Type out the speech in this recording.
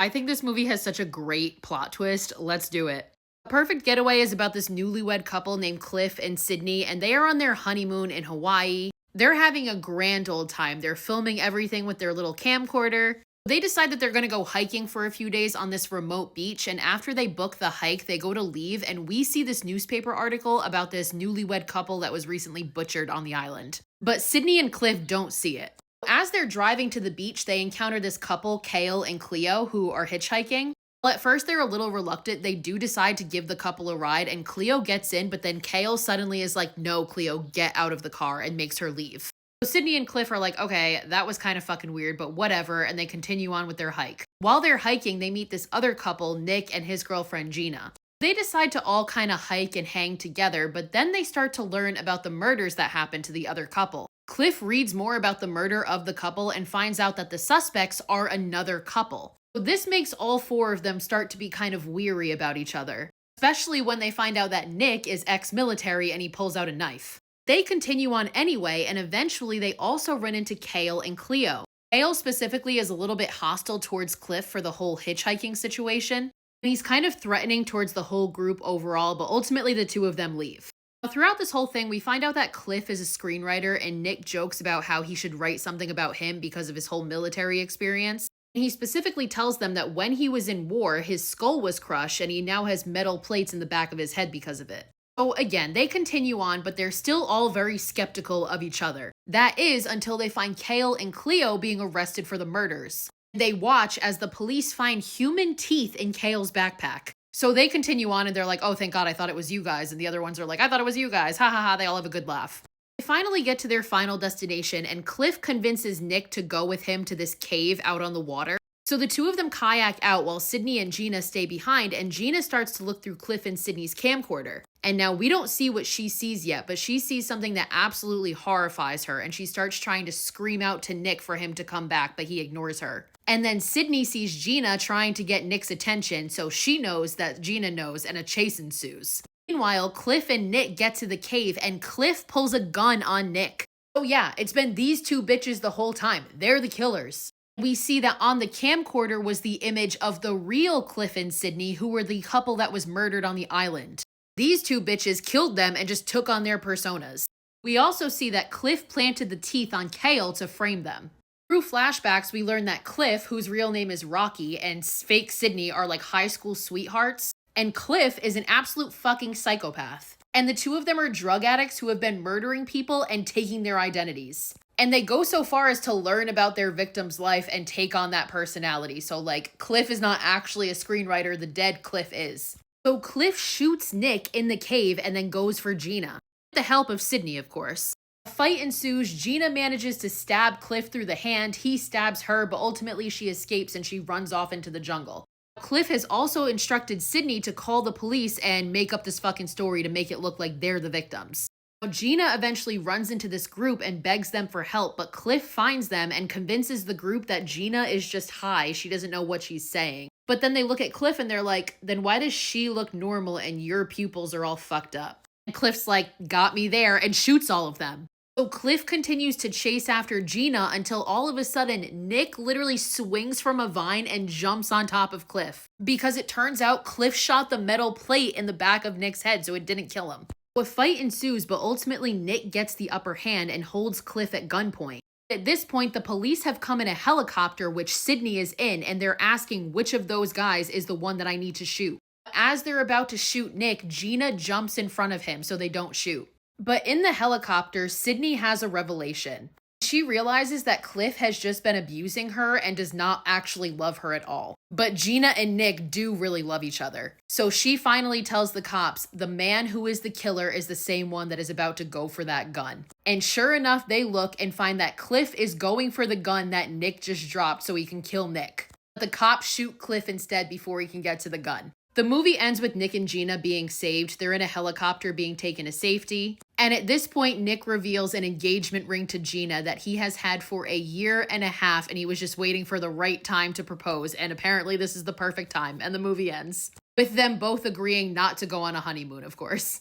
I think this movie has such a great plot twist. Let's do it. Perfect Getaway is about this newlywed couple named Cliff and Sydney, and they are on their honeymoon in Hawaii. They're having a grand old time. They're filming everything with their little camcorder. They decide that they're going to go hiking for a few days on this remote beach, and after they book the hike, they go to leave, and we see this newspaper article about this newlywed couple that was recently butchered on the island. But Sydney and Cliff don't see it. As they're driving to the beach, they encounter this couple, Kale and Cleo, who are hitchhiking. Well, at first, they're a little reluctant. They do decide to give the couple a ride, and Cleo gets in, but then Kale suddenly is like, no, Cleo, get out of the car, and makes her leave. So Sydney and Cliff are like, okay, that was kind of fucking weird, but whatever, and they continue on with their hike. While they're hiking, they meet this other couple, Nick and his girlfriend, Gina. They decide to all kind of hike and hang together, but then they start to learn about the murders that happened to the other couple. Cliff reads more about the murder of the couple and finds out that the suspects are another couple. So this makes all four of them start to be kind of weary about each other, especially when they find out that Nick is ex-military and he pulls out a knife. They continue on anyway, and eventually they also run into Kale and Cleo. Kale specifically is a little bit hostile towards Cliff for the whole hitchhiking situation, and he's kind of threatening towards the whole group overall, but ultimately the two of them leave. Throughout this whole thing, we find out that Cliff is a screenwriter, and Nick jokes about how he should write something about him because of his whole military experience. And he specifically tells them that when he was in war, his skull was crushed, and he now has metal plates in the back of his head because of it. So again, they continue on, but they're still all very skeptical of each other. That is until they find Kale and Cleo being arrested for the murders. They watch as the police find human teeth in Kale's backpack. So they continue on and they're like, oh, thank God, I thought it was you guys. And the other ones are like, I thought it was you guys. Ha ha ha. They all have a good laugh. They finally get to their final destination, and Cliff convinces Nick to go with him to this cave out on the water. So the two of them kayak out while Sydney and Gina stay behind, and Gina starts to look through Cliff and Sydney's camcorder. And now we don't see what she sees yet, but she sees something that absolutely horrifies her, and she starts trying to scream out to Nick for him to come back, but he ignores her. And then Sydney sees Gina trying to get Nick's attention, so she knows that Gina knows, and a chase ensues. Meanwhile, Cliff and Nick get to the cave, and Cliff pulls a gun on Nick. Oh yeah, it's been these two bitches the whole time. They're the killers. We see that on the camcorder was the image of the real Cliff and Sydney, who were the couple that was murdered on the island. These two bitches killed them and just took on their personas. We also see that Cliff planted the teeth on Kale to frame them. Through flashbacks, we learn that Cliff, whose real name is Rocky, and fake Sydney are like high school sweethearts, and Cliff is an absolute fucking psychopath. And the two of them are drug addicts who have been murdering people and taking their identities. And they go so far as to learn about their victim's life and take on that personality. So like, Cliff is not actually a screenwriter, the dead Cliff is. So Cliff shoots Nick in the cave and then goes for Gina. With the help of Sydney, of course. A fight ensues. Gina manages to stab Cliff through the hand. He stabs her, but ultimately she escapes and she runs off into the jungle. Cliff has also instructed Sydney to call the police and make up this fucking story to make it look like they're the victims. Gina eventually runs into this group and begs them for help, but Cliff finds them and convinces the group that Gina is just high. She doesn't know what she's saying. But then they look at Cliff and they're like, then why does she look normal and your pupils are all fucked up? And Cliff's like, got me there, and shoots all of them. So Cliff continues to chase after Gina until all of a sudden Nick literally swings from a vine and jumps on top of Cliff. Because it turns out Cliff shot the metal plate in the back of Nick's head, so it didn't kill him. A fight ensues, but ultimately Nick gets the upper hand and holds Cliff at gunpoint. At this point, the police have come in a helicopter, which Sydney is in, and they're asking which of those guys is the one that I need to shoot. As they're about to shoot Nick, Gina jumps in front of him so they don't shoot. But in the helicopter, Sydney has a revelation. She realizes that Cliff has just been abusing her and does not actually love her at all. But Gina and Nick do really love each other. So she finally tells the cops the man who is the killer is the same one that is about to go for that gun. And sure enough, they look and find that Cliff is going for the gun that Nick just dropped so he can kill Nick. But the cops shoot Cliff instead before he can get to the gun. The movie ends with Nick and Gina being saved. They're in a helicopter being taken to safety. And at this point, Nick reveals an engagement ring to Gina that he has had for a year and a half, and he was just waiting for the right time to propose. And apparently this is the perfect time, and the movie ends with them both agreeing not to go on a honeymoon, of course.